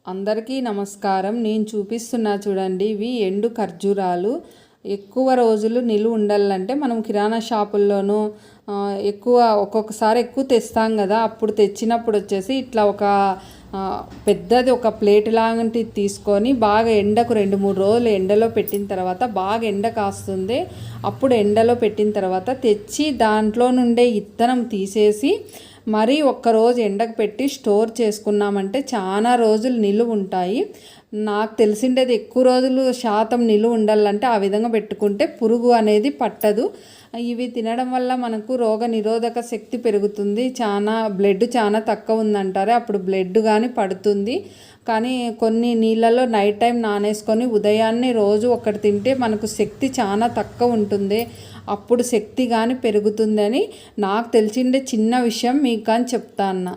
అందరికీ నమస్కారం. నేను చూపిస్తున్నా చూడండి, ఇవి ఎండు ఖర్జూరాలు. ఎక్కువ రోజులు నిలువ ఉండాలంటే మనం కిరాణా షాపుల్లోనూ ఒక్కొక్కసారి ఎక్కువ తెస్తాం కదా. అప్పుడు తెచ్చినప్పుడు వచ్చేసి ఇట్లా ఒక పెద్దది ఒక ప్లేట్ లాంటిది తీసుకొని బాగా ఎండకు 2-3 రోజులు ఎండలో పెట్టిన తర్వాత బాగా ఎండ కాస్తుంది. అప్పుడు ఎండలో పెట్టిన తర్వాత తెచ్చి దాంట్లో నుండే ఇత్తనం తీసేసి మరీ ఒక్కరోజు ఎండకు పెట్టి స్టోర్ చేసుకున్నామంటే చాలా రోజులు నిలువ ఉంటాయి. నాకు తెలిసిండేది ఎక్కువ రోజులు శాతం నిలువ ఉండాలంటే ఆ విధంగా పెట్టుకుంటే పురుగు అనేది పట్టదు. ఇవి తినడం వల్ల మనకు రోగ నిరోధక శక్తి పెరుగుతుంది. బ్లడ్ చాలా తక్కువ ఉందంటారే, అప్పుడు బ్లడ్ కానీ పడుతుంది. కానీ కొన్ని నీళ్ళలో నైట్ టైం నానేసుకొని ఉదయాన్నే రోజు ఒకటి తింటే మనకు శక్తి చాలా తక్కువ ఉంటుంది. అప్పుడు శక్తి కానీ పెరుగుతుందని నాకు తెలిసిండే చిన్న విషయం మీకు కానీ చెప్తా అన్నా.